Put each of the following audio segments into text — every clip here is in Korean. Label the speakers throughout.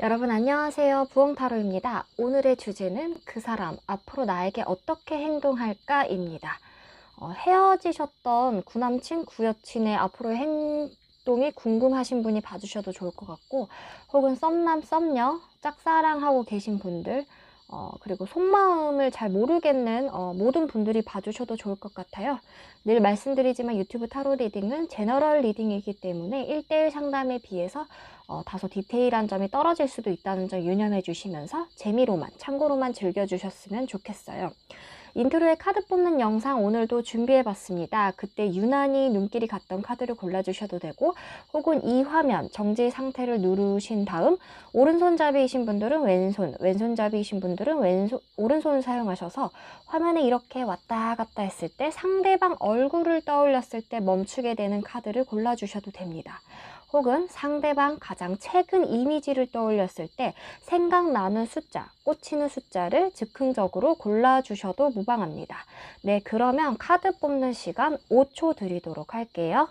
Speaker 1: 여러분 안녕하세요. 부엉타로입니다. 오늘의 주제는 그 사람 앞으로 나에게 어떻게 행동할까입니다. 헤어지셨던 구남친, 구여친의 앞으로의 행동이 궁금하신 분이 봐주셔도 좋을 것 같고, 혹은 썸남, 썸녀, 짝사랑하고 계신 분들, 그리고 속마음을 잘 모르겠는 모든 분들이 봐주셔도 좋을 것 같아요. 늘 말씀드리지만 유튜브 타로 리딩은 제너럴 리딩이기 때문에 1대1 상담에 비해서 다소 디테일한 점이 떨어질 수도 있다는 점 유념해 주시면서 재미로만, 참고로만 즐겨주셨으면 좋겠어요. 인트로에 카드 뽑는 영상 오늘도 준비해봤습니다. 그때 유난히 눈길이 갔던 카드를 골라주셔도 되고, 혹은 이 화면 정지 상태를 누르신 다음 오른손잡이이신 분들은 왼손, 왼손잡이이신 분들은 오른손을 사용하셔서 화면에 이렇게 왔다 갔다 했을 때 상대방 얼굴을 떠올렸을 때 멈추게 되는 카드를 골라주셔도 됩니다. 혹은 상대방 가장 최근 이미지를 떠올렸을 때 생각나는 숫자, 꽂히는 숫자를 즉흥적으로 골라주셔도 무방합니다. 네, 그러면 카드 뽑는 시간 5초 드리도록 할게요.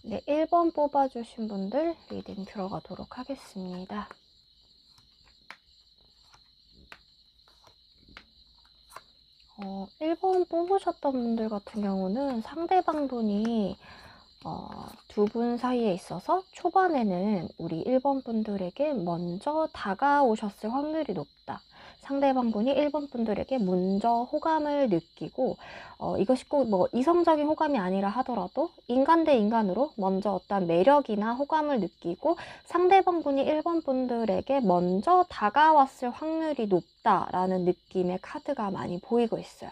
Speaker 1: 네, 1번 뽑아주신 분들 리딩 들어가도록 하겠습니다. 1번 뽑으셨던 분들 같은 경우는 상대방 분이 두 분 사이에 있어서 초반에는 우리 1번 분들에게 먼저 다가오셨을 확률이 높다. 상대방 분이 1번 분들에게 먼저 호감을 느끼고 이것이 꼭 뭐 이성적인 호감이 아니라 하더라도 인간 대 인간으로 먼저 어떤 매력이나 호감을 느끼고 상대방 분이 1번 분들에게 먼저 다가왔을 확률이 높다라는 느낌의 카드가 많이 보이고 있어요.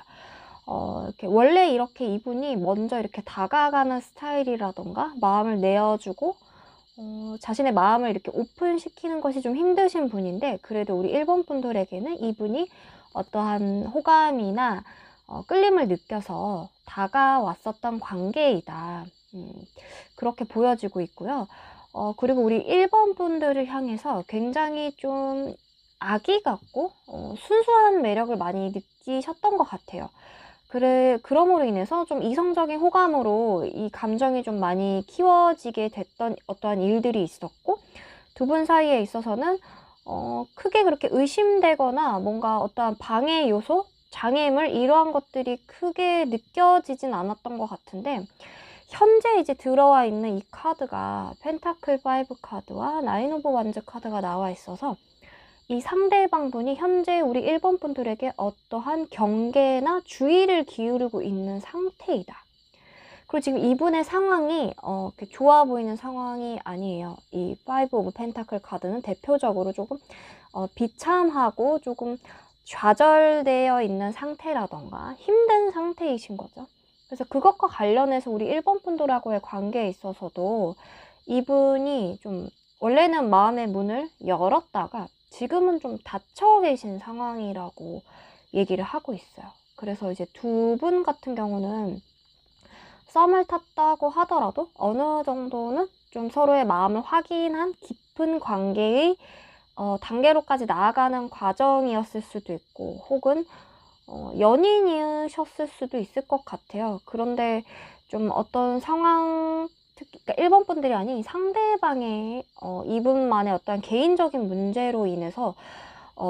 Speaker 1: 이렇게 원래 이렇게 이분이 먼저 이렇게 다가가는 스타일이라던가 마음을 내어주고 자신의 마음을 이렇게 오픈시키는 것이 좀 힘드신 분인데, 그래도 우리 1번 분들에게는 이분이 어떠한 호감이나 끌림을 느껴서 다가왔었던 관계이다. 그렇게 보여지고 있고요. 그리고 우리 1번 분들을 향해서 굉장히 좀 아기 같고 순수한 매력을 많이 느끼셨던 것 같아요. 그럼으로 인해서 좀 이성적인 호감으로 이 감정이 좀 많이 키워지게 됐던 어떠한 일들이 있었고, 두 분 사이에 있어서는 크게 그렇게 의심되거나 뭔가 어떠한 방해 요소, 장애물 이러한 것들이 크게 느껴지진 않았던 것 같은데, 현재 이제 들어와 있는 이 카드가 펜타클 5 카드와 나인 오브 완즈 카드가 나와 있어서 이 상대방 분이 현재 우리 1번 분들에게 어떠한 경계나 주의를 기울이고 있는 상태이다. 그리고 지금 이분의 상황이 이렇게 좋아 보이는 상황이 아니에요. 이 5 오브 펜타클 카드는 대표적으로 조금 비참하고 조금 좌절되어 있는 상태라던가 힘든 상태이신 거죠. 그래서 그것과 관련해서 우리 1번 분들하고의 관계에 있어서도 이분이 좀 원래는 마음의 문을 열었다가 지금은 좀 닫혀 계신 상황이라고 얘기를 하고 있어요. 그래서 이제 두 분 같은 경우는 썸을 탔다고 하더라도 어느 정도는 좀 서로의 마음을 확인한 깊은 관계의 단계로까지 나아가는 과정이었을 수도 있고, 혹은 연인이셨을 수도 있을 것 같아요. 그런데 좀 어떤 상황, 특히 그러니까 1번 분들이 아닌 상대방의 이분만의 어떤 개인적인 문제로 인해서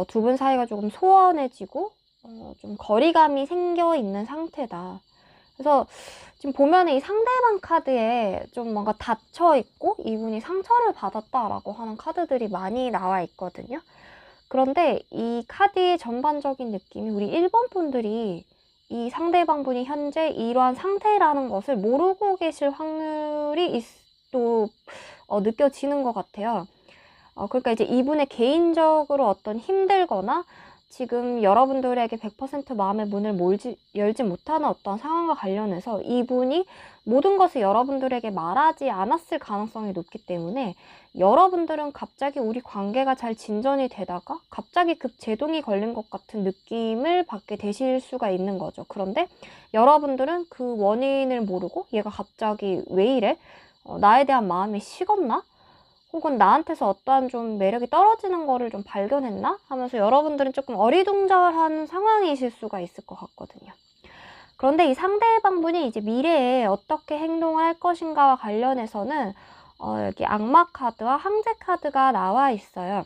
Speaker 1: 두 분 사이가 조금 소원해지고 좀 거리감이 생겨 있는 상태다. 그래서 지금 보면은 이 상대방 카드에 좀 뭔가 닫혀 있고 이분이 상처를 받았다라고 하는 카드들이 많이 나와 있거든요. 그런데 이 카드의 전반적인 느낌이 우리 1번 분들이 이 상대방 분이 현재 이러한 상태라는 것을 모르고 계실 확률이 또 느껴지는 것 같아요. 그러니까 이제 이분의 개인적으로 어떤 힘들거나 지금 여러분들에게 100% 마음의 문을 열지 못하는 어떤 상황과 관련해서 이분이 모든 것을 여러분들에게 말하지 않았을 가능성이 높기 때문에 여러분들은 갑자기 우리 관계가 잘 진전이 되다가 갑자기 급제동이 걸린 것 같은 느낌을 받게 되실 수가 있는 거죠. 그런데 여러분들은 그 원인을 모르고 얘가 갑자기 왜 이래? 나에 대한 마음이 식었나? 혹은 나한테서 어떠한 좀 매력이 떨어지는 거를 좀 발견했나? 하면서 여러분들은 조금 어리둥절한 상황이실 수가 있을 것 같거든요. 그런데 이 상대방분이 이제 미래에 어떻게 행동을 할 것인가와 관련해서는 여기 악마 카드와 황제 카드가 나와 있어요.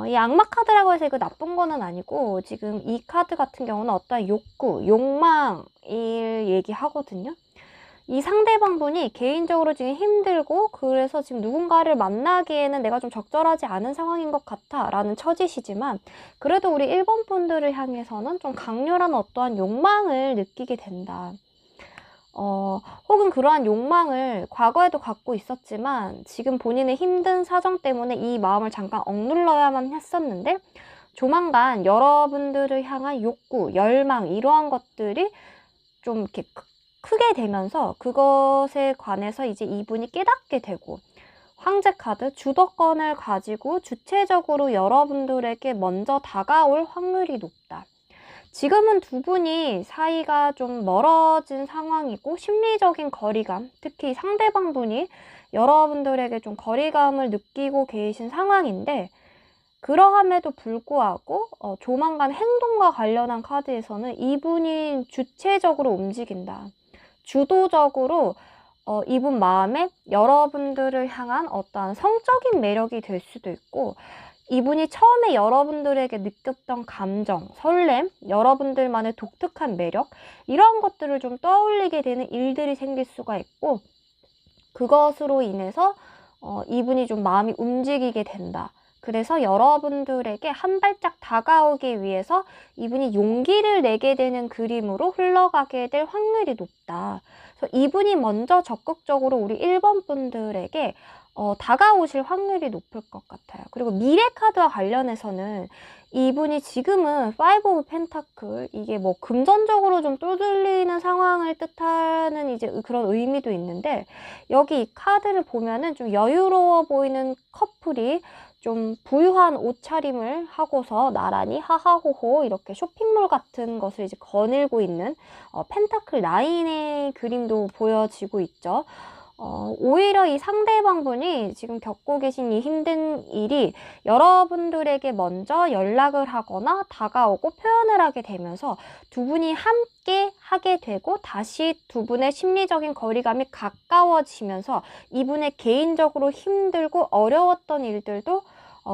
Speaker 1: 이 악마 카드라고 해서 이거 나쁜 거는 아니고, 지금 이 카드 같은 경우는 어떠한 욕구, 욕망을 얘기하거든요. 이 상대방분이 개인적으로 지금 힘들고, 그래서 지금 누군가를 만나기에는 내가 좀 적절하지 않은 상황인 것 같아 라는 처지시지만, 그래도 우리 1번 분들을 향해서는 좀 강렬한 어떠한 욕망을 느끼게 된다. 혹은 그러한 욕망을 과거에도 갖고 있었지만 지금 본인의 힘든 사정 때문에 이 마음을 잠깐 억눌러야만 했었는데, 조만간 여러분들을 향한 욕구, 열망, 이러한 것들이 좀 이렇게 크게 되면서 그것에 관해서 이제 이분이 깨닫게 되고, 황제 카드, 주도권을 가지고 주체적으로 여러분들에게 먼저 다가올 확률이 높다. 지금은 두 분이 사이가 좀 멀어진 상황이고, 심리적인 거리감, 특히 상대방 분이 여러분들에게 좀 거리감을 느끼고 계신 상황인데, 그러함에도 불구하고 조만간 행동과 관련한 카드에서는 이분이 주체적으로 움직인다. 주도적으로 이분 마음에 여러분들을 향한 어떠한 성적인 매력이 될 수도 있고, 이분이 처음에 여러분들에게 느꼈던 감정, 설렘, 여러분들만의 독특한 매력, 이런 것들을 좀 떠올리게 되는 일들이 생길 수가 있고, 그것으로 인해서 이분이 좀 마음이 움직이게 된다. 그래서 여러분들에게 한 발짝 다가오기 위해서 이분이 용기를 내게 되는 그림으로 흘러가게 될 확률이 높다. 그래서 이분이 먼저 적극적으로 우리 1번 분들에게 다가오실 확률이 높을 것 같아요. 그리고 미래 카드와 관련해서는 이분이 지금은 5 오브 펜타클, 이게 뭐 금전적으로 좀 뚫리는 상황을 뜻하는 이제 그런 의미도 있는데, 여기 이 카드를 보면은 좀 여유로워 보이는 커플이 좀 부유한 옷차림을 하고서 나란히 하하호호 이렇게 쇼핑몰 같은 것을 이제 거닐고 있는 펜타클 9의 그림도 보여지고 있죠. 오히려 이 상대방분이 지금 겪고 계신 이 힘든 일이 여러분들에게 먼저 연락을 하거나 다가오고 표현을 하게 되면서 두 분이 함께 하게 되고, 다시 두 분의 심리적인 거리감이 가까워지면서 이분의 개인적으로 힘들고 어려웠던 일들도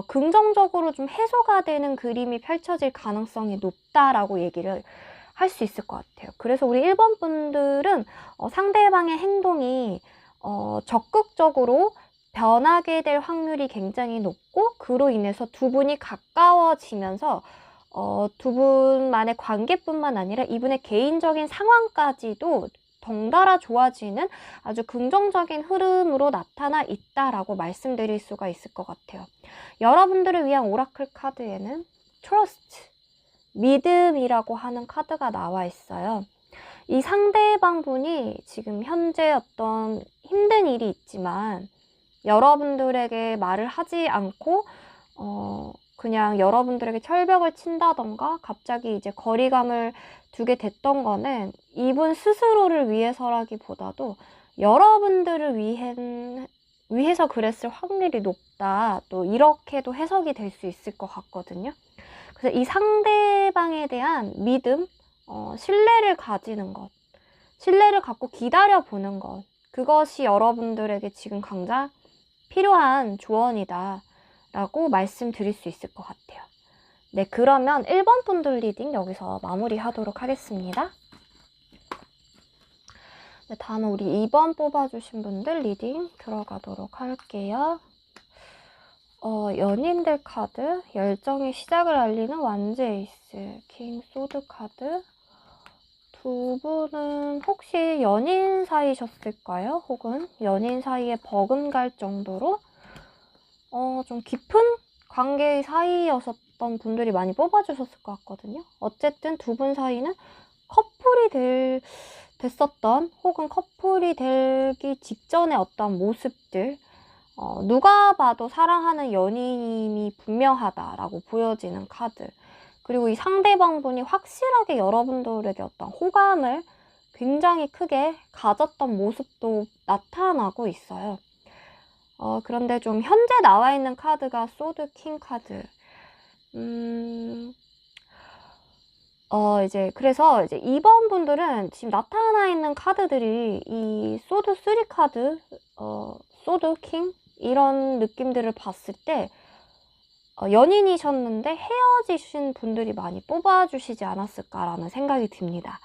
Speaker 1: 긍정적으로 좀 해소가 되는 그림이 펼쳐질 가능성이 높다라고 얘기를 할 수 있을 것 같아요. 그래서 우리 1번 분들은 상대방의 행동이 적극적으로 변하게 될 확률이 굉장히 높고, 그로 인해서 두 분이 가까워지면서 두 분만의 관계뿐만 아니라 이분의 개인적인 상황까지도 덩달아 좋아지는 아주 긍정적인 흐름으로 나타나 있다라고 말씀드릴 수가 있을 것 같아요. 여러분들을 위한 오라클 카드에는 트러스트, 믿음이라고 하는 카드가 나와 있어요. 이 상대방 분이 지금 현재 어떤 힘든 일이 있지만 여러분들에게 말을 하지 않고 그냥 여러분들에게 철벽을 친다던가 갑자기 이제 거리감을 두게 됐던 거는 이분 스스로를 위해서라기보다도 여러분들을 위해서 그랬을 확률이 높다, 또 이렇게도 해석이 될 수 있을 것 같거든요. 그래서 이 상대방에 대한 믿음, 신뢰를 가지는 것, 신뢰를 갖고 기다려보는 것, 그것이 여러분들에게 지금 당장 필요한 조언이다 라고 말씀드릴 수 있을 것 같아요. 네, 그러면 1번 분들 리딩 여기서 마무리하도록 하겠습니다. 네, 다음은 우리 2번 뽑아주신 분들 리딩 들어가도록 할게요. 연인들 카드, 열정의 시작을 알리는 완제 에이스, 킹 소드 카드. 두 분은 혹시 연인 사이셨을까요? 혹은 연인 사이에 버금갈 정도로 좀 깊은 관계의 사이였었던 분들이 많이 뽑아주셨을 것 같거든요. 어쨌든 두 분 사이는 커플이 됐었던, 혹은 커플이 되기 직전의 어떤 모습들, 누가 봐도 사랑하는 연인이 분명하다라고 보여지는 카드. 그리고 이 상대방 분이 확실하게 여러분들에게 어떤 호감을 굉장히 크게 가졌던 모습도 나타나고 있어요. 그런데 좀 현재 나와 있는 카드가 소드 킹 카드. 그래서 이제 2번 분들은 지금 나타나 있는 카드들이 이 소드 3 카드, 소드 킹 이런 느낌들을 봤을 때 연인이셨는데 헤어지신 분들이 많이 뽑아주시지 않았을까라는 생각이 듭니다.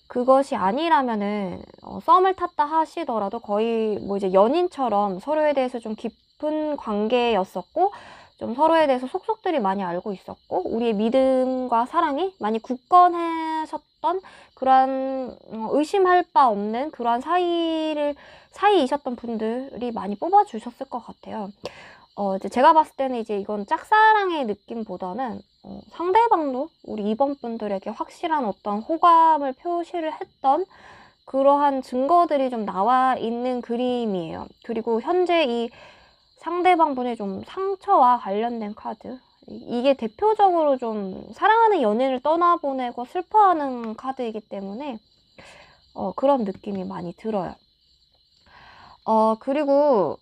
Speaker 1: 그것이 아니라면은 썸을 탔다 하시더라도 거의 뭐 이제 연인처럼 서로에 대해서 좀 깊은 관계였었고, 좀 서로에 대해서 속속들이 많이 알고 있었고, 우리의 믿음과 사랑이 많이 굳건하셨던 그러한 의심할 바 없는 그러한 사이이셨던 분들이 많이 뽑아주셨을 것 같아요. 이제 제가 봤을 때는 이제 이건 짝사랑의 느낌보다는 상대방도 우리 2번 분들에게 확실한 어떤 호감을 표시를 했던 그러한 증거들이 좀 나와 있는 그림이에요. 그리고 현재 이 상대방 분의 좀 상처와 관련된 카드, 이게 대표적으로 좀 사랑하는 연인을 떠나보내고 슬퍼하는 카드이기 때문에 그런 느낌이 많이 들어요. 그리고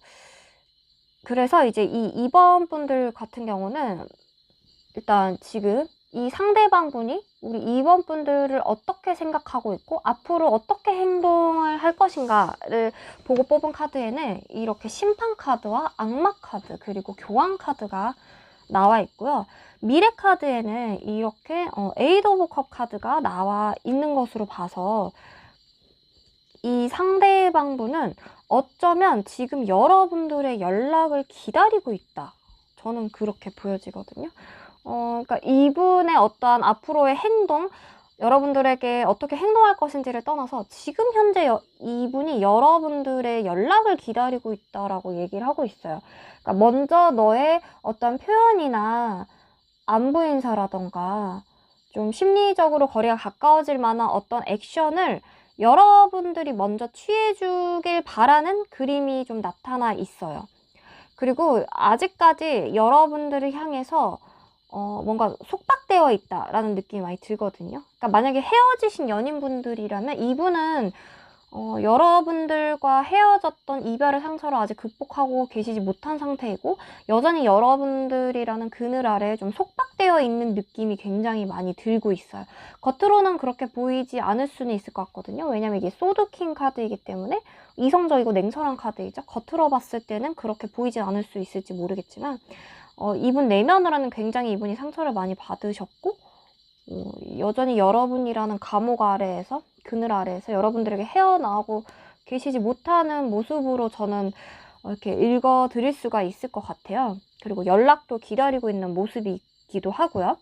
Speaker 1: 그래서 이제 이 2번 분들 같은 경우는 일단 지금 이 상대방 분이 우리 2번 분들을 어떻게 생각하고 있고 앞으로 어떻게 행동을 할 것인가를 보고 뽑은 카드에는 이렇게 심판 카드와 악마 카드 그리고 교황 카드가 나와 있고요. 미래 카드에는 이렇게 에이드 오브 컵 카드가 나와 있는 것으로 봐서 이 상대방 분은 어쩌면 지금 여러분들의 연락을 기다리고 있다. 저는 그렇게 보여지거든요. 그러니까 이분의 어떠한 앞으로의 행동, 여러분들에게 어떻게 행동할 것인지를 떠나서 지금 현재 이분이 여러분들의 연락을 기다리고 있다라고 얘기를 하고 있어요. 그러니까 먼저 너의 어떤 표현이나 안부 인사라던가 좀 심리적으로 거리가 가까워질 만한 어떤 액션을 여러분들이 먼저 취해주길 바라는 그림이 좀 나타나 있어요. 그리고 아직까지 여러분들을 향해서 뭔가 속박되어 있다라는 느낌이 많이 들거든요. 그러니까 만약에 헤어지신 연인분들이라면 이분은 여러분들과 헤어졌던 이별의 상처를 아직 극복하고 계시지 못한 상태이고 여전히 여러분들이라는 그늘 아래에 좀 속박되어 있는 느낌이 굉장히 많이 들고 있어요. 겉으로는 그렇게 보이지 않을 수는 있을 것 같거든요. 왜냐면 이게 소드킹 카드이기 때문에 이성적이고 냉철한 카드이죠. 겉으로 봤을 때는 그렇게 보이지 않을 수 있을지 모르겠지만 이분 내면으로는 굉장히 이분이 상처를 많이 받으셨고 여전히 여러분이라는 감옥 아래에서 그늘 아래에서 여러분들에게 헤어나오고 계시지 못하는 모습으로 저는 이렇게 읽어드릴 수가 있을 것 같아요. 그리고 연락도 기다리고 있는 모습이기도 하고요.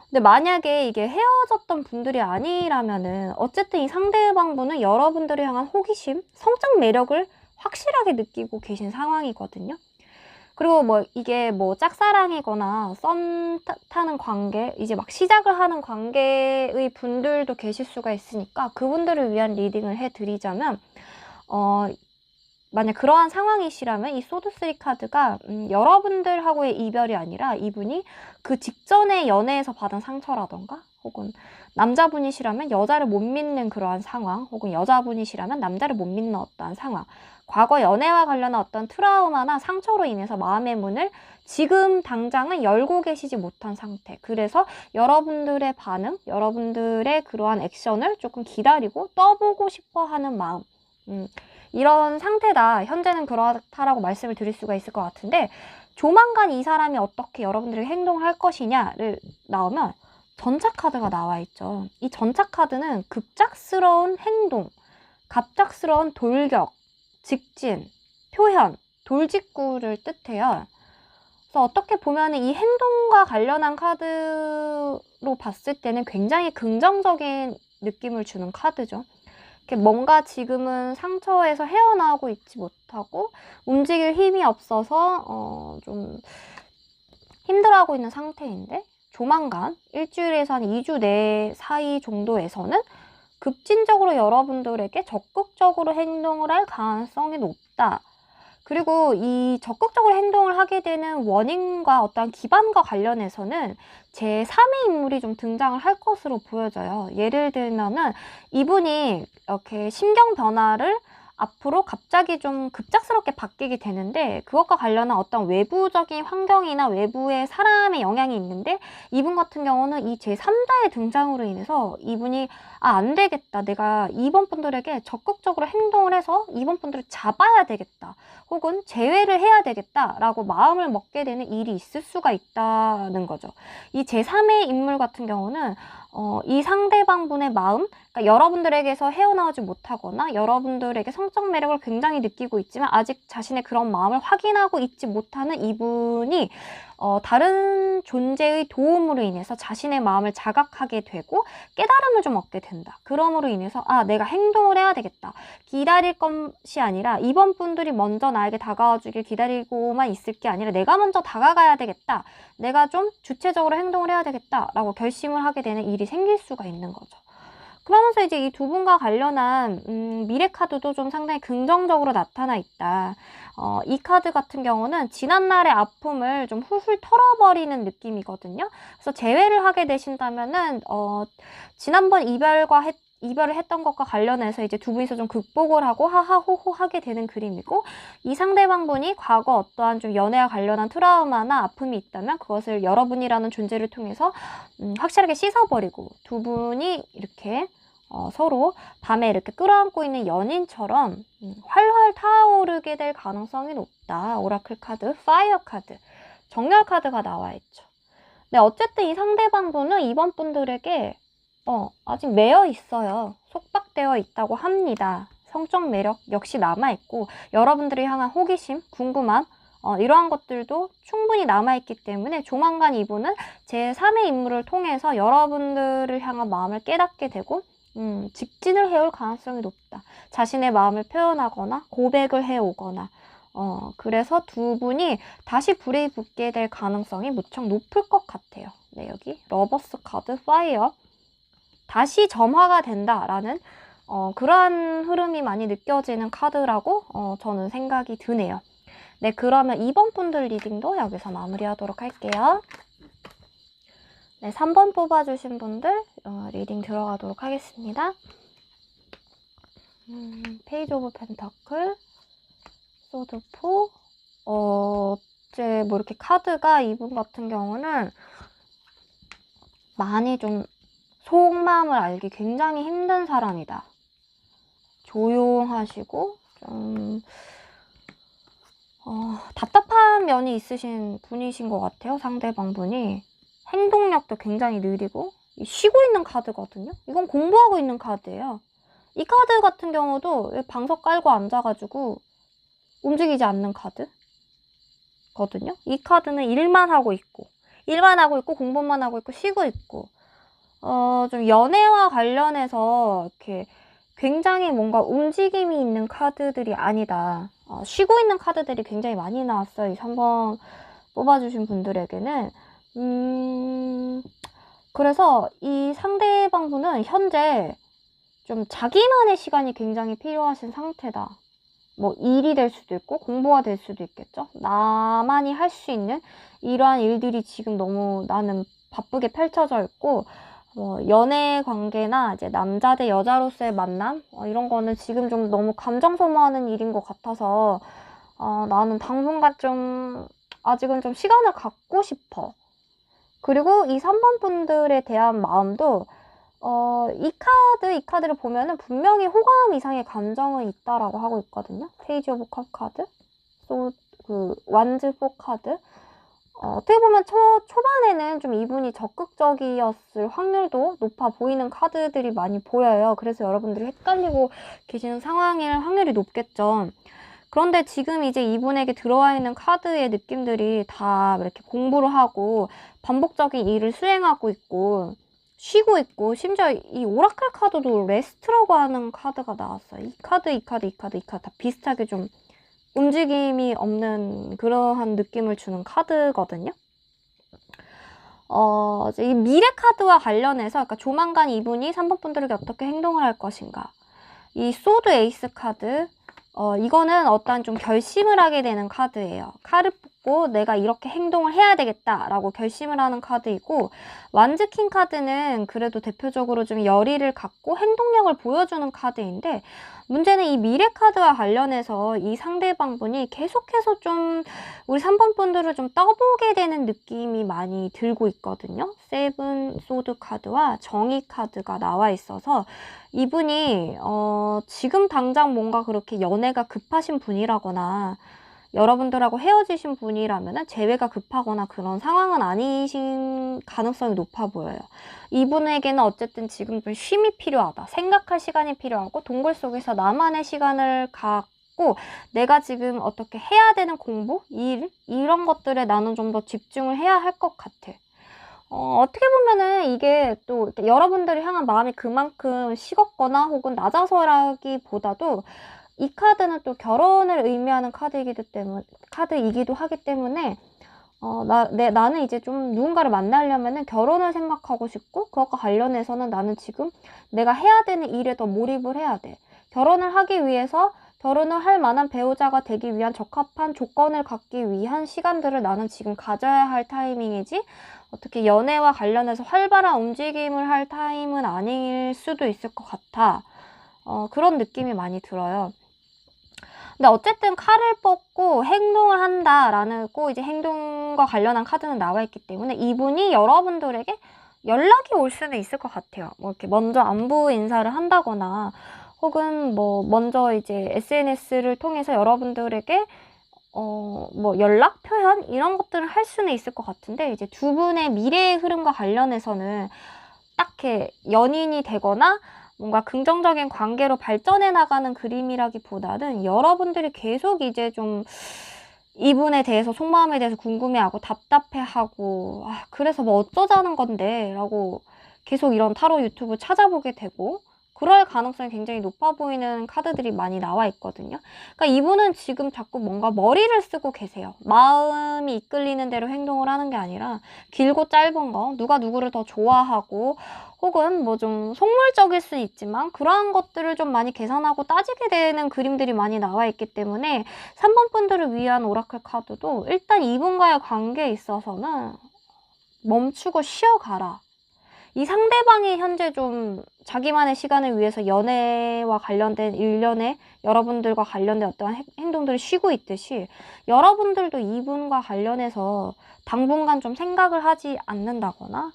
Speaker 1: 근데 만약에 이게 헤어졌던 분들이 아니라면은 어쨌든 이 상대방분은 여러분들을 향한 호기심, 성적 매력을 확실하게 느끼고 계신 상황이거든요. 그리고 뭐 이게 뭐 짝사랑이거나 썸 타는 관계, 이제 막 시작을 하는 관계의 분들도 계실 수가 있으니까 그분들을 위한 리딩을 해드리자면 만약 그러한 상황이시라면 이 소드3 카드가 여러분들하고의 이별이 아니라 이분이 그 직전의 연애에서 받은 상처라던가 혹은 남자분이시라면 여자를 못 믿는 그러한 상황 혹은 여자분이시라면 남자를 못 믿는 어떠한 상황, 과거 연애와 관련한 어떤 트라우마나 상처로 인해서 마음의 문을 지금 당장은 열고 계시지 못한 상태. 그래서 여러분들의 반응, 여러분들의 그러한 액션을 조금 기다리고 떠보고 싶어 하는 마음, 이런 상태다. 현재는 그렇다라고 말씀을 드릴 수가 있을 것 같은데 조만간 이 사람이 어떻게 여러분들에게 행동할 것이냐를 나오면 전차 카드가 나와 있죠. 이 전차 카드는 급작스러운 행동, 갑작스러운 돌격, 직진, 표현, 돌직구를 뜻해요. 그래서 어떻게 보면 이 행동과 관련한 카드로 봤을 때는 굉장히 긍정적인 느낌을 주는 카드죠. 뭔가 지금은 상처에서 헤어나오고 있지 못하고 움직일 힘이 없어서 좀 힘들어하고 있는 상태인데 조만간 일주일에서 한 2주 내 사이 정도에서는 급진적으로 여러분들에게 적극적으로 행동을 할 가능성이 높다. 그리고 이 적극적으로 행동을 하게 되는 원인과 어떤 기반과 관련해서는 제3의 인물이 좀 등장을 할 것으로 보여져요. 예를 들면은 이분이 이렇게 심경 변화를 앞으로 갑자기 좀 급작스럽게 바뀌게 되는데 그것과 관련한 어떤 외부적인 환경이나 외부의 사람의 영향이 있는데 이분 같은 경우는 이 제3자의 등장으로 인해서 이분이 안 되겠다. 내가 이번 분들에게 적극적으로 행동을 해서 이번 분들을 잡아야 되겠다. 혹은 제외를 해야 되겠다라고 마음을 먹게 되는 일이 있을 수가 있다는 거죠. 이 제3의 인물 같은 경우는 이 상대방분의 마음, 그러니까 여러분들에게서 헤어나오지 못하거나 여러분들에게 성적 매력을 굉장히 느끼고 있지만 아직 자신의 그런 마음을 확인하고 있지 못하는 이분이 다른 존재의 도움으로 인해서 자신의 마음을 자각하게 되고 깨달음을 좀 얻게 된다. 그러므로 인해서 내가 행동을 해야 되겠다. 기다릴 것이 아니라 이번 분들이 먼저 나에게 다가와 주길 기다리고만 있을 게 아니라 내가 먼저 다가가야 되겠다. 내가 좀 주체적으로 행동을 해야 되겠다 라고 결심을 하게 되는 일이 생길 수가 있는 거죠. 그러면서 이제 이 두 분과 관련한 미래 카드도 좀 상당히 긍정적으로 나타나 있다. 이 카드 같은 경우는 지난날의 아픔을 좀 훌훌 털어버리는 느낌이거든요. 그래서 재회를 하게 되신다면은 지난번 이별을 했던 것과 관련해서 이제 두 분이서 좀 극복을 하고 하하호호 하게 되는 그림이고, 이 상대방분이 과거 어떠한 좀 연애와 관련한 트라우마나 아픔이 있다면 그것을 여러분이라는 존재를 통해서 확실하게 씻어버리고 두 분이 이렇게 서로 밤에 이렇게 끌어안고 있는 연인처럼 활활 타오르게 될 가능성이 높다. 오라클 카드, 파이어 카드, 정렬 카드가 나와 있죠. 네, 어쨌든 이 상대방분은 이번 분들에게 아직 매여 있어요. 속박되어 있다고 합니다. 성적 매력 역시 남아있고 여러분들이 향한 호기심, 궁금함 이러한 것들도 충분히 남아있기 때문에 조만간 이분은 제3의 인물을 통해서 여러분들을 향한 마음을 깨닫게 되고 직진을 해올 가능성이 높다. 자신의 마음을 표현하거나 고백을 해오거나 그래서 두 분이 다시 불이 붙게 될 가능성이 무척 높을 것 같아요. 네, 여기 러버스 카드, 파이어, 다시 점화가 된다라는 그러한 흐름이 많이 느껴지는 카드라고 저는 생각이 드네요. 네, 그러면 이번 분들 리딩도 여기서 마무리하도록 할게요. 네, 3번 뽑아주신 분들 리딩 들어가도록 하겠습니다. 페이지 오브 펜타클, 소드4, 어째 뭐 이렇게 카드가 이분 같은 경우는 많이 좀 속마음을 알기 굉장히 힘든 사람이다. 조용하시고 좀 답답한 면이 있으신 분이신 것 같아요. 상대방분이. 행동력도 굉장히 느리고 쉬고 있는 카드거든요. 이건 공부하고 있는 카드예요. 이 카드 같은 경우도 방석 깔고 앉아가지고 움직이지 않는 카드거든요. 이 카드는 일만 하고 있고 공부만 하고 있고 쉬고 있고 좀 연애와 관련해서 이렇게 굉장히 뭔가 움직임이 있는 카드들이 아니다. 쉬고 있는 카드들이 굉장히 많이 나왔어요. 이 3번 뽑아주신 분들에게는. 그래서 이 상대방분은 현재 좀 자기만의 시간이 굉장히 필요하신 상태다. 뭐 일이 될 수도 있고 공부가 될 수도 있겠죠. 나만이 할 수 있는 이러한 일들이 지금 너무 나는 바쁘게 펼쳐져 있고 연애 관계나 이제 남자 대 여자로서의 만남 이런 거는 지금 좀 너무 감정 소모하는 일인 것 같아서 나는 당분간 좀 아직은 좀 시간을 갖고 싶어. 그리고 이 3번 분들에 대한 마음도 이 카드를 보면은 분명히 호감 이상의 감정은 있다라고 하고 있거든요. 페이지 오브 컵 카드, 완즈 4 카드. 어떻게 보면 초반에는 좀 이분이 적극적이었을 확률도 높아 보이는 카드들이 많이 보여요. 그래서 여러분들이 헷갈리고 계시는 상황일 확률이 높겠죠. 그런데 지금 이제 이분에게 들어와 있는 카드의 느낌들이 다 이렇게 공부를 하고 반복적인 일을 수행하고 있고 쉬고 있고, 심지어 이 오라클 카드도 레스트라고 하는 카드가 나왔어요. 이 카드 다 비슷하게 좀 움직임이 없는 그러한 느낌을 주는 카드거든요. 이제 이 미래 카드와 관련해서 그러니까 조만간 이분이 3번 분들에게 어떻게 행동을 할 것인가. 이 소드 에이스 카드, 이거는 어떤 좀 결심을 하게 되는 카드예요. 있고 내가 이렇게 행동을 해야 되겠다라고 결심을 하는 카드이고, 완즈킹 카드는 그래도 대표적으로 좀 열의를 갖고 행동력을 보여주는 카드인데, 문제는 이 미래 카드와 관련해서 이 상대방분이 계속해서 좀 우리 3번 분들을 좀 떠보게 되는 느낌이 많이 들고 있거든요. 세븐 소드 카드와 정의 카드가 나와 있어서 이분이 지금 당장 뭔가 그렇게 연애가 급하신 분이라거나 여러분들하고 헤어지신 분이라면 재회가 급하거나 그런 상황은 아니신 가능성이 높아 보여요. 이분에게는 어쨌든 지금 좀 쉼이 필요하다. 생각할 시간이 필요하고 동굴 속에서 나만의 시간을 갖고 내가 지금 어떻게 해야 되는 공부, 일 이런 것들에 나는 좀 더 집중을 해야 할 것 같아. 어떻게 보면은 이게 또 여러분들을 향한 마음이 그만큼 식었거나 혹은 낮아서라기보다도 이 카드는 또 결혼을 의미하는 카드이기도 하기 때문에 나는 이제 좀 누군가를 만나려면은 결혼을 생각하고 싶고, 그것과 관련해서는 나는 지금 내가 해야 되는 일에 더 몰입을 해야 돼. 결혼을 하기 위해서 결혼을 할 만한 배우자가 되기 위한 적합한 조건을 갖기 위한 시간들을 나는 지금 가져야 할 타이밍이지, 어떻게 연애와 관련해서 활발한 움직임을 할 타임은 아닐 수도 있을 것 같아. 그런 느낌이 많이 들어요. 근데 어쨌든 칼을 뽑고 행동을 한다라는 꼭 이제 행동과 관련한 카드는 나와 있기 때문에 이분이 여러분들에게 연락이 올 수는 있을 것 같아요. 뭐 이렇게 먼저 안부 인사를 한다거나 혹은 뭐 먼저 이제 SNS를 통해서 여러분들에게 뭐 연락 표현 이런 것들을 할 수는 있을 것 같은데, 이제 두 분의 미래의 흐름과 관련해서는 딱히 연인이 되거나 뭔가 긍정적인 관계로 발전해 나가는 그림이라기보다는 여러분들이 계속 이제 좀 이분에 대해서, 속마음에 대해서 궁금해하고 답답해하고, 그래서 뭐 어쩌자는 건데 라고 계속 이런 타로 유튜브 찾아보게 되고 그럴 가능성이 굉장히 높아 보이는 카드들이 많이 나와 있거든요. 그러니까 이분은 지금 자꾸 뭔가 머리를 쓰고 계세요. 마음이 이끌리는 대로 행동을 하는 게 아니라 길고 짧은 거, 누가 누구를 더 좋아하고 혹은 뭐 좀 속물적일 수 있지만 그러한 것들을 좀 많이 계산하고 따지게 되는 그림들이 많이 나와 있기 때문에 3번 분들을 위한 오라클 카드도 일단 이분과의 관계에 있어서는 멈추고 쉬어가라. 이 상대방이 현재 좀 자기만의 시간을 위해서 연애와 관련된 일련의 여러분들과 관련된 어떠한 행동들을 쉬고 있듯이, 여러분들도 이분과 관련해서 당분간 좀 생각을 하지 않는다거나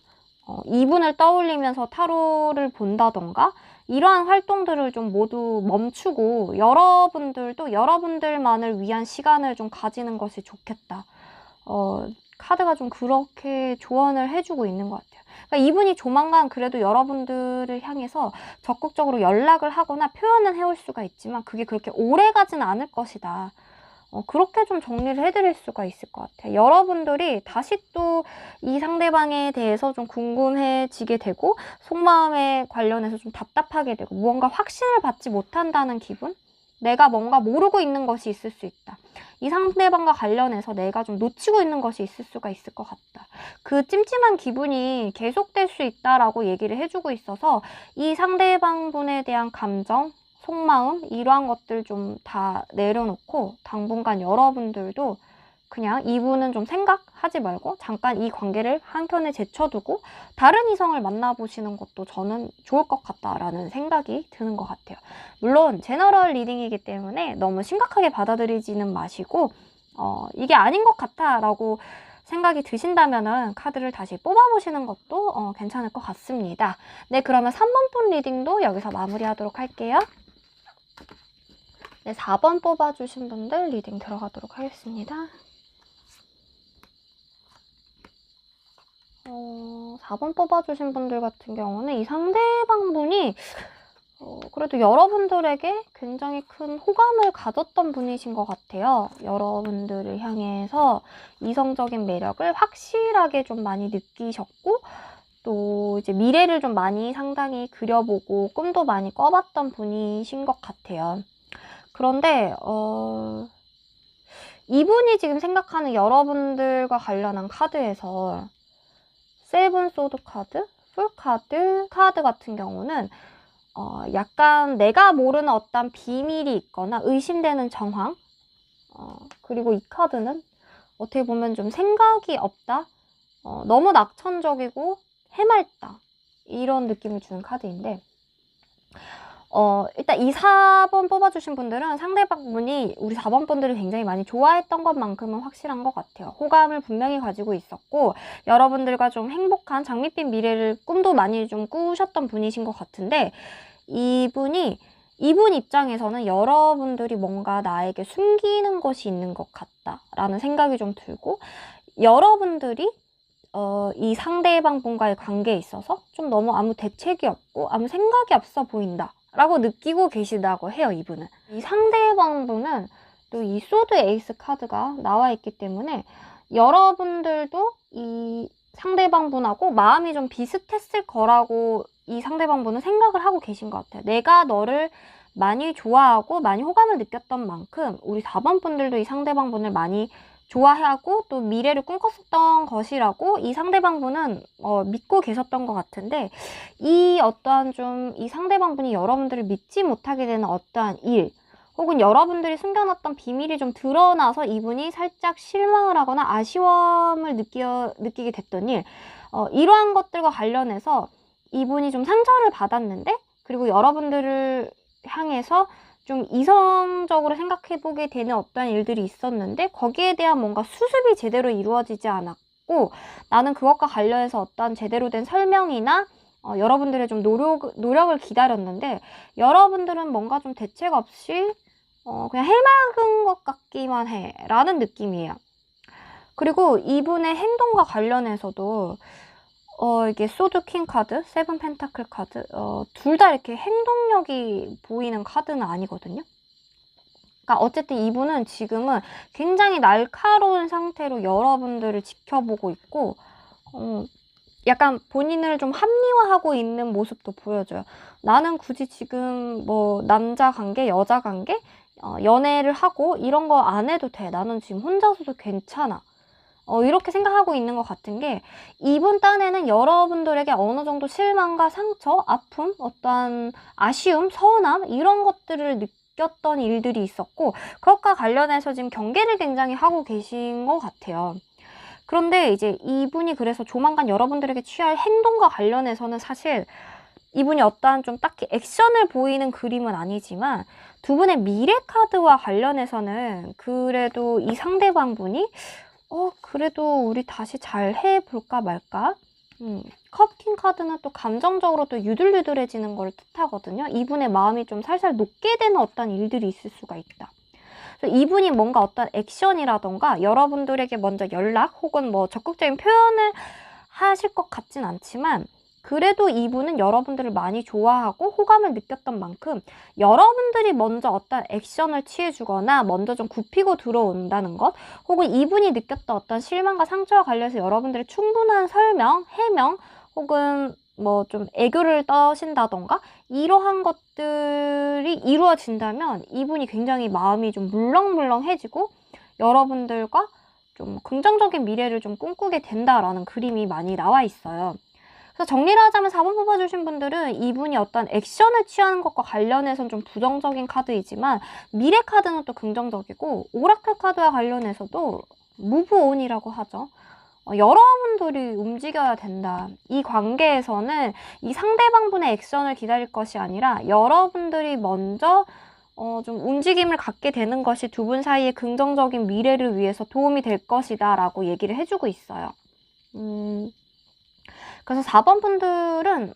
Speaker 1: 이분을 떠올리면서 타로를 본다던가 이러한 활동들을 좀 모두 멈추고 여러분들도 여러분들만을 위한 시간을 좀 가지는 것이 좋겠다. 카드가 좀 그렇게 조언을 해주고 있는 것 같아요. 그러니까 이분이 조만간 그래도 여러분들을 향해서 적극적으로 연락을 하거나 표현은 해올 수가 있지만 그게 그렇게 오래 가지는 않을 것이다. 그렇게 좀 정리를 해드릴 수가 있을 것 같아요. 여러분들이 다시 또 이 상대방에 대해서 좀 궁금해지게 되고 속마음에 관련해서 좀 답답하게 되고 무언가 확신을 받지 못한다는 기분? 내가 뭔가 모르고 있는 것이 있을 수 있다. 이 상대방과 관련해서 내가 좀 놓치고 있는 것이 있을 수가 있을 것 같다. 그 찜찜한 기분이 계속될 수 있다라고 얘기를 해주고 있어서 이 상대방분에 대한 감정, 속마음 이러한 것들 좀 다 내려놓고 당분간 여러분들도 그냥 이분은 좀 생각하지 말고 잠깐 이 관계를 한켠에 제쳐두고 다른 이성을 만나보시는 것도 저는 좋을 것 같다라는 생각이 드는 것 같아요. 물론 제너럴 리딩이기 때문에 너무 심각하게 받아들이지는 마시고 이게 아닌 것 같아 라고 생각이 드신다면은 카드를 다시 뽑아보시는 것도 괜찮을 것 같습니다. 네, 그러면 3번 폰 리딩도 여기서 마무리하도록 할게요. 네, 4번 뽑아주신 분들 리딩 들어가도록 하겠습니다. 4번 뽑아주신 분들 같은 경우는 이 상대방분이 그래도 여러분들에게 굉장히 큰 호감을 가졌던 분이신 것 같아요. 여러분들을 향해서 이성적인 매력을 확실하게 좀 많이 느끼셨고 또 이제 미래를 좀 많이 상당히 그려보고 꿈도 많이 꿔봤던 분이신 것 같아요. 그런데 이분이 지금 생각하는 여러분들과 관련한 카드에서 세븐 소드 카드, 풀 카드 같은 경우는 약간 내가 모르는 어떤 비밀이 있거나 의심되는 정황, 그리고 이 카드는 어떻게 보면 좀 생각이 없다? 너무 낙천적이고 해맑다. 이런 느낌을 주는 카드인데, 일단 이 4번 뽑아주신 분들은 상대방분이 우리 4번 분들을 굉장히 많이 좋아했던 것만큼은 확실한 것 같아요. 호감을 분명히 가지고 있었고, 여러분들과 좀 행복한 장밋빛 미래를 꿈도 많이 좀 꾸셨던 분이신 것 같은데, 이분 입장에서는 여러분들이 뭔가 나에게 숨기는 것이 있는 것 같다라는 생각이 좀 들고, 여러분들이 이 상대방 분과의 관계에 있어서 좀 너무 아무 대책이 없고 아무 생각이 없어 보인다 라고 느끼고 계시다고 해요. 이분은. 이 상대방 분은 또 이 소드 에이스 카드가 나와 있기 때문에 여러분들도 이 상대방 분하고 마음이 좀 비슷했을 거라고 이 상대방 분은 생각을 하고 계신 것 같아요. 내가 너를 많이 좋아하고 많이 호감을 느꼈던 만큼 우리 4번 분들도 이 상대방 분을 많이 좋아하고 또 미래를 꿈꿨었던 것이라고 이 상대방 분은 믿고 계셨던 것 같은데, 이 어떠한 좀 이 상대방 분이 여러분들을 믿지 못하게 되는 어떠한 일, 혹은 여러분들이 숨겨놨던 비밀이 좀 드러나서 이분이 살짝 실망을 하거나 아쉬움을 느끼게 됐던 일, 이러한 것들과 관련해서 이분이 좀 상처를 받았는데, 그리고 여러분들을 향해서 좀 이성적으로 생각해보게 되는 어떠한 일들이 있었는데, 거기에 대한 뭔가 수습이 제대로 이루어지지 않았고, 나는 그것과 관련해서 어떠한 제대로 된 설명이나 여러분들의 좀 노력을 기다렸는데, 여러분들은 뭔가 좀 대책 없이 그냥 해맑은 것 같기만 해 라는 느낌이에요. 그리고 이분의 행동과 관련해서도 이게 소드 퀸 카드, 세븐 펜타클 카드, 둘 다 이렇게 행동력이 보이는 카드는 아니거든요. 그러니까 어쨌든 이분은 지금은 굉장히 날카로운 상태로 여러분들을 지켜보고 있고, 약간 본인을 좀 합리화하고 있는 모습도 보여줘요. 나는 굳이 지금 뭐 남자 관계, 여자 관계, 연애를 하고 이런 거 안 해도 돼. 나는 지금 혼자서도 괜찮아. 이렇게 생각하고 있는 것 같은 게, 이분 딴에는 여러분들에게 어느 정도 실망과 상처, 아픔, 어떠한 아쉬움, 서운함 이런 것들을 느꼈던 일들이 있었고, 그것과 관련해서 지금 경계를 굉장히 하고 계신 것 같아요. 그런데 이제 이분이 그래서 조만간 여러분들에게 취할 행동과 관련해서는 사실 이분이 어떠한 좀 딱히 액션을 보이는 그림은 아니지만, 두 분의 미래 카드와 관련해서는 그래도 이 상대방 분이 그래도 우리 다시 잘 해볼까 말까? 컵킹 카드는 또 감정적으로 또 유들유들해지는 걸 뜻하거든요. 이분의 마음이 좀 살살 녹게 되는 어떤 일들이 있을 수가 있다. 그래서 이분이 뭔가 어떤 액션이라던가 여러분들에게 먼저 연락 혹은 뭐 적극적인 표현을 하실 것 같진 않지만, 그래도 이분은 여러분들을 많이 좋아하고 호감을 느꼈던 만큼 여러분들이 먼저 어떤 액션을 취해주거나 먼저 좀 굽히고 들어온다는 것, 혹은 이분이 느꼈던 어떤 실망과 상처와 관련해서 여러분들의 충분한 설명, 해명, 혹은 뭐 좀 애교를 떠신다던가 이러한 것들이 이루어진다면 이분이 굉장히 마음이 좀 물렁물렁해지고 여러분들과 좀 긍정적인 미래를 좀 꿈꾸게 된다라는 그림이 많이 나와 있어요. 그래서 정리를 하자면 4번 뽑아주신 분들은 이분이 어떤 액션을 취하는 것과 관련해서는 좀 부정적인 카드이지만, 미래 카드는 또 긍정적이고, 오라클 카드와 관련해서도 무브온이라고 하죠. 여러분들이 움직여야 된다. 이 관계에서는 이 상대방분의 액션을 기다릴 것이 아니라 여러분들이 먼저 좀 움직임을 갖게 되는 것이 두 분 사이의 긍정적인 미래를 위해서 도움이 될 것이다 라고 얘기를 해주고 있어요. 그래서 4번 분들은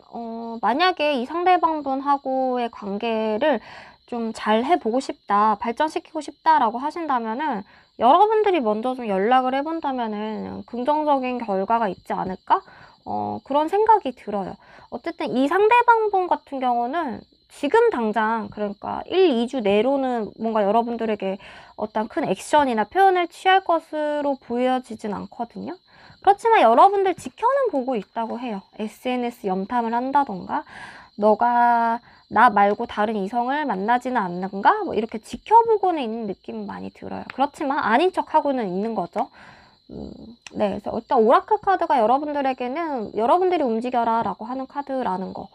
Speaker 1: 만약에 이 상대방분하고의 관계를 좀 잘 해보고 싶다, 발전시키고 싶다라고 하신다면은 여러분들이 먼저 좀 연락을 해본다면은 긍정적인 결과가 있지 않을까? 그런 생각이 들어요. 어쨌든 이 상대방분 같은 경우는 지금 당장, 그러니까 1, 2주 내로는 뭔가 여러분들에게 어떤 큰 액션이나 표현을 취할 것으로 보여지진 않거든요. 그렇지만 여러분들 지켜는 보고 있다고 해요. SNS 염탐을 한다던가, 너가 나 말고 다른 이성을 만나지는 않는가? 뭐 이렇게 지켜보고는 있는 느낌은 많이 들어요. 그렇지만 아닌 척하고는 있는 거죠. 네, 그래서 일단 오라클 카드가 여러분들에게는 여러분들이 움직여라 라고 하는 카드라는 거.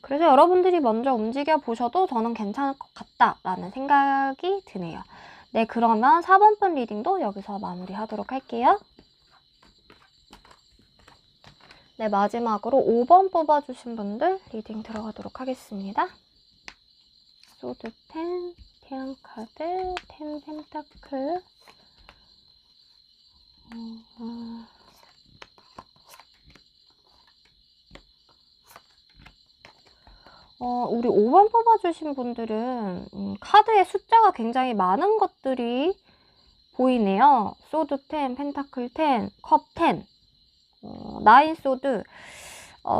Speaker 1: 그래서 여러분들이 먼저 움직여 보셔도 저는 괜찮을 것 같다라는 생각이 드네요. 네, 그러면 4번 분 리딩도 여기서 마무리하도록 할게요. 네, 마지막으로 5번 뽑아주신 분들 리딩 들어가도록 하겠습니다. 소드 10, 태양 카드, 10 펜타클. 우리 5번 뽑아주신 분들은 카드의 숫자가 굉장히 많은 것들이 보이네요. 소드 10, 펜타클 10, 컵 10, 나인 소드.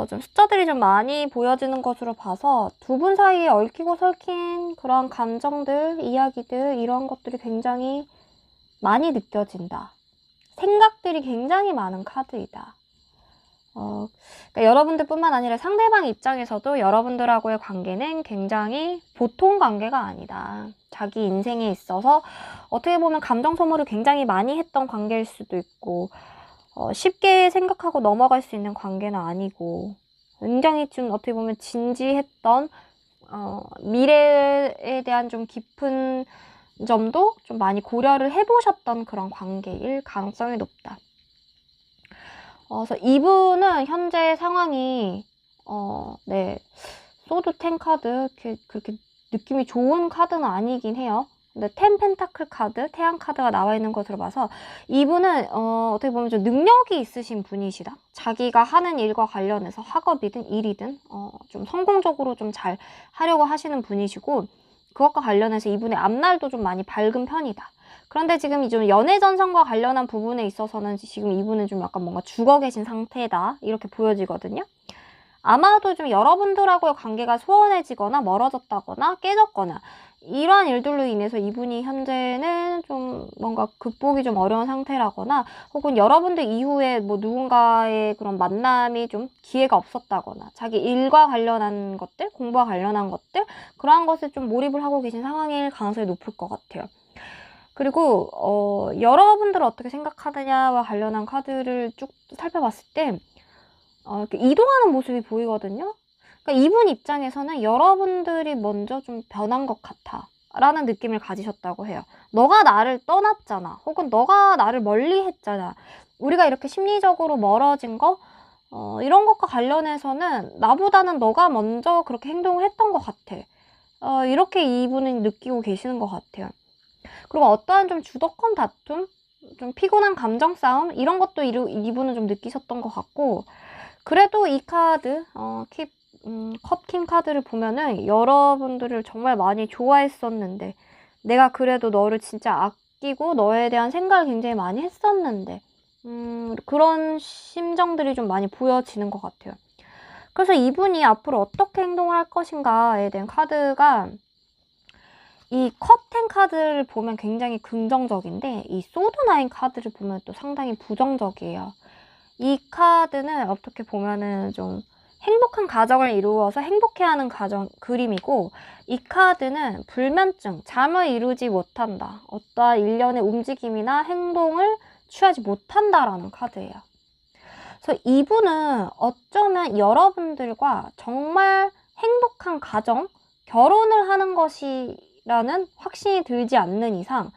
Speaker 1: 좀 숫자들이 좀 많이 보여지는 것으로 봐서 두 분 사이에 얽히고 설킨 그런 감정들, 이야기들, 이런 것들이 굉장히 많이 느껴진다. 생각들이 굉장히 많은 카드이다. 그러니까 여러분들뿐만 아니라 상대방 입장에서도 여러분들하고의 관계는 굉장히 보통 관계가 아니다. 자기 인생에 있어서 어떻게 보면 감정 소모를 굉장히 많이 했던 관계일 수도 있고, 쉽게 생각하고 넘어갈 수 있는 관계는 아니고, 굉장히 좀 어떻게 보면 진지했던, 미래에 대한 좀 깊은 점도 좀 많이 고려를 해보셨던 그런 관계일 가능성이 높다. 그래서 이분은 현재 상황이 네, 소드 10 카드 그렇게 느낌이 좋은 카드는 아니긴 해요. 근데 10 펜타클 카드, 태양 카드가 나와 있는 것으로 봐서 이분은 어떻게 보면 좀 능력이 있으신 분이시다. 자기가 하는 일과 관련해서 학업이든 일이든 좀 성공적으로 좀 잘 하려고 하시는 분이시고, 그것과 관련해서 이분의 앞날도 좀 많이 밝은 편이다. 그런데 지금 좀 연애 전선과 관련한 부분에 있어서는 지금 이분은 좀 약간 뭔가 죽어 계신 상태다, 이렇게 보여지거든요. 아마도 좀 여러분들하고의 관계가 소원해지거나 멀어졌다거나 깨졌거나 이러한 일들로 인해서 이분이 현재는 좀 뭔가 극복이 좀 어려운 상태라거나, 혹은 여러분들 이후에 뭐 누군가의 그런 만남이 좀 기회가 없었다거나, 자기 일과 관련한 것들, 공부와 관련한 것들, 그러한 것에 좀 몰입을 하고 계신 상황일 가능성이 높을 것 같아요. 그리고 여러분들은 어떻게 생각하느냐와 관련한 카드를 쭉 살펴봤을 때 이렇게 이동하는 모습이 보이거든요. 그러니까 이분 입장에서는 여러분들이 먼저 좀 변한 것 같아 라는 느낌을 가지셨다고 해요. 너가 나를 떠났잖아, 혹은 너가 나를 멀리 했잖아, 우리가 이렇게 심리적으로 멀어진 거, 이런 것과 관련해서는 나보다는 너가 먼저 그렇게 행동을 했던 것 같아. 이렇게 이분은 느끼고 계시는 것 같아요. 그리고 어떠한 좀 주도권 다툼, 좀 피곤한 감정 싸움, 이런 것도 이분은 좀 느끼셨던 것 같고, 그래도 이 카드, 컵킹 카드를 보면은 여러분들을 정말 많이 좋아했었는데, 내가 그래도 너를 진짜 아끼고 너에 대한 생각을 굉장히 많이 했었는데, 그런 심정들이 좀 많이 보여지는 것 같아요. 그래서 이분이 앞으로 어떻게 행동을 할 것인가에 대한 카드가, 이 컵10 카드를 보면 굉장히 긍정적인데 이 소드9 카드를 보면 또 상당히 부정적이에요. 이 카드는 어떻게 보면은 좀 행복한 가정을 이루어서 행복해하는 가정 그림이고, 이 카드는 불면증, 잠을 이루지 못한다, 어떠한 일련의 움직임이나 행동을 취하지 못한다라는 카드예요. 그래서 이분은 어쩌면 여러분들과 정말 행복한 가정, 결혼을 하는 것이라는 확신이 들지 않는 이상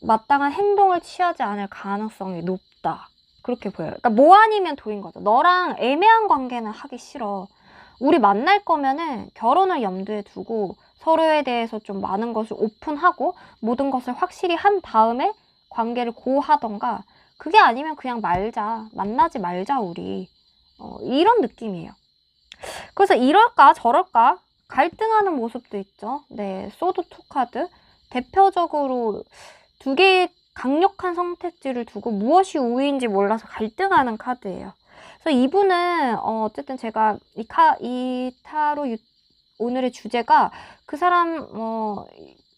Speaker 1: 마땅한 행동을 취하지 않을 가능성이 높다, 그렇게 보여요. 그러니까 뭐 아니면 도인 거죠. 너랑 애매한 관계는 하기 싫어, 우리 만날 거면은 결혼을 염두에 두고 서로에 대해서 좀 많은 것을 오픈하고 모든 것을 확실히 한 다음에 관계를 고하던가, 그게 아니면 그냥 말자, 만나지 말자 우리, 이런 느낌이에요. 그래서 이럴까 저럴까 갈등하는 모습도 있죠. 네, 소드2 카드 대표적으로 두 개의 강력한 선택지를 두고 무엇이 우위인지 몰라서 갈등하는 카드예요. 그래서 이분은 어쨌든 제가 이 타로 오늘의 주제가 그 사람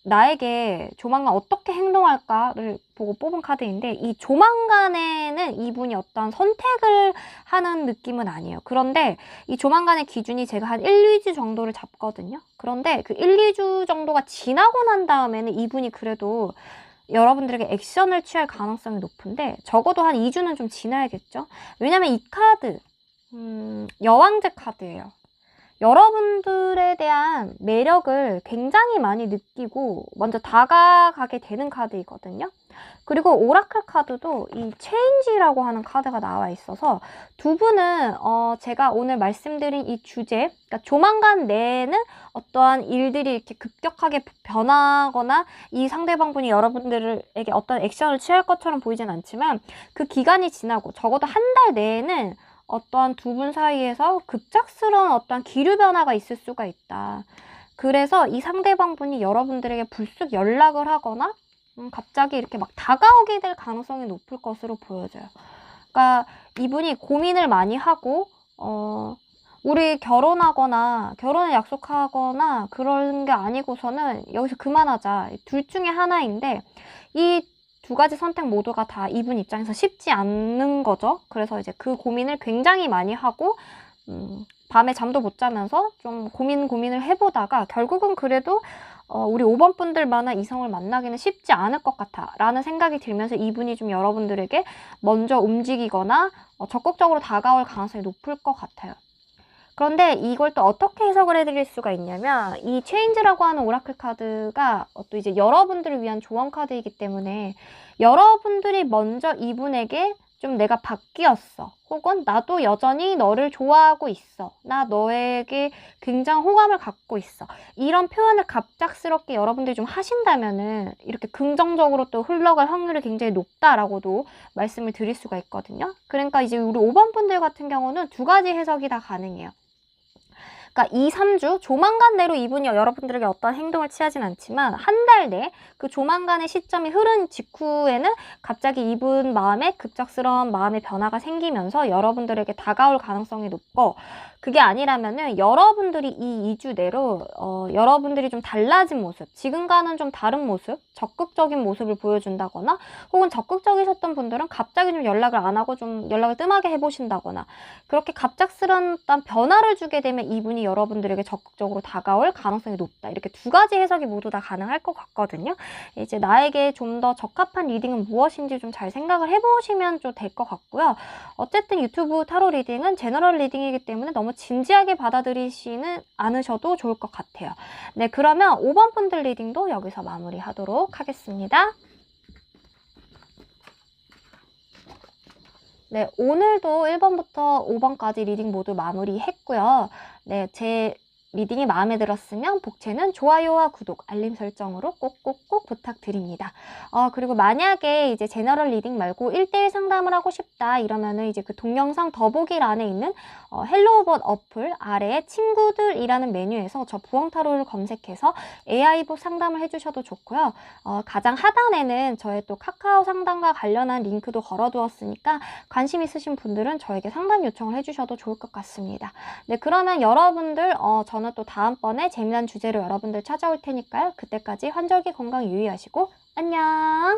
Speaker 1: 나에게 조만간 어떻게 행동할까를 보고 뽑은 카드인데, 이 조만간에는 이분이 어떤 선택을 하는 느낌은 아니에요. 그런데 이 조만간의 기준이 제가 한 1, 2주 정도를 잡거든요. 그런데 그 1, 2주 정도가 지나고 난 다음에는 이분이 그래도 여러분들에게 액션을 취할 가능성이 높은데, 적어도 한 2주는 좀 지나야겠죠. 왜냐면 이 카드 여왕제 카드예요. 여러분들에 대한 매력을 굉장히 많이 느끼고 먼저 다가가게 되는 카드이거든요. 그리고 오라클 카드도 이 체인지라고 하는 카드가 나와 있어서 두 분은 제가 오늘 말씀드린 이 주제, 그러니까 조만간 내에는 어떠한 일들이 이렇게 급격하게 변하거나 이 상대방분이 여러분들에게 어떤 액션을 취할 것처럼 보이진 않지만 그 기간이 지나고 적어도 한 달 내에는 어떠한 두 분 사이에서 급작스러운 어떠한 기류 변화가 있을 수가 있다. 그래서 이 상대방분이 여러분들에게 불쑥 연락을 하거나 갑자기 이렇게 막 다가오게 될 가능성이 높을 것으로 보여져요. 그러니까 이분이 고민을 많이 하고 우리 결혼하거나 결혼을 약속하거나 그런 게 아니고서는 여기서 그만하자. 둘 중에 하나인데 이 두 가지 선택 모두가 다 이분 입장에서 쉽지 않는 거죠. 그래서 이제 그 고민을 굉장히 많이 하고 밤에 잠도 못 자면서 좀 고민을 해보다가 결국은 그래도 우리 5번 분들만한 이성을 만나기는 쉽지 않을 것 같아 라는 생각이 들면서 이분이 좀 여러분들에게 먼저 움직이거나 적극적으로 다가올 가능성이 높을 것 같아요. 그런데 이걸 또 어떻게 해석을 해드릴 수가 있냐면 이 체인지라고 하는 오라클 카드가 또 이제 여러분들을 위한 조언 카드이기 때문에 여러분들이 먼저 이분에게 좀 내가 바뀌었어. 혹은 나도 여전히 너를 좋아하고 있어. 나 너에게 굉장히 호감을 갖고 있어. 이런 표현을 갑작스럽게 여러분들이 좀 하신다면은 이렇게 긍정적으로 또 흘러갈 확률이 굉장히 높다라고도 말씀을 드릴 수가 있거든요. 그러니까 이제 우리 5번 분들 같은 경우는 두 가지 해석이 다 가능해요. 그러니까 2, 3주 조만간 내로 이분이 여러분들에게 어떤 행동을 취하진 않지만 한 달 내 그 조만간의 시점이 흐른 직후에는 갑자기 이분 마음에 급작스러운 마음의 변화가 생기면서 여러분들에게 다가올 가능성이 높고 그게 아니라면은 여러분들이 이 2주 내로 여러분들이 좀 달라진 모습, 지금과는 좀 다른 모습, 적극적인 모습을 보여준다거나 혹은 적극적이셨던 분들은 갑자기 좀 연락을 안 하고 좀 연락을 뜸하게 해보신다거나 그렇게 갑작스러운 변화를 주게 되면 이분이 여러분들에게 적극적으로 다가올 가능성이 높다. 이렇게 두 가지 해석이 모두 다 가능할 것 같거든요. 이제 나에게 좀 더 적합한 리딩은 무엇인지 좀 잘 생각을 해보시면 좀 될 것 같고요. 어쨌든 유튜브 타로 리딩은 제너럴 리딩이기 때문에 너무 진지하게 받아들이지는 않으셔도 좋을 것 같아요. 네, 그러면 5번 분들 리딩도 여기서 마무리하도록 하겠습니다. 네, 오늘도 1번부터 5번까지 리딩 모두 마무리했고요. 네, 제 리딩이 마음에 들었으면 복채는 좋아요와 구독, 알림 설정으로 꼭꼭꼭 부탁드립니다. 그리고 만약에 이제 제너럴 리딩 말고 1대1 상담을 하고 싶다 이러면은 이제 그 동영상 더보기란에 있는 헬로우봇 어플 아래에 친구들이라는 메뉴에서 저 부엉타로를 검색해서 AI봇 상담을 해주셔도 좋고요. 가장 하단에는 저의 또 카카오 상담과 관련한 링크도 걸어두었으니까 관심 있으신 분들은 저에게 상담 요청을 해주셔도 좋을 것 같습니다. 네, 그러면 여러분들 저는 또 다음번에 재미난 주제로 여러분들 찾아올 테니까요. 그때까지 환절기 건강 유의하시고 안녕!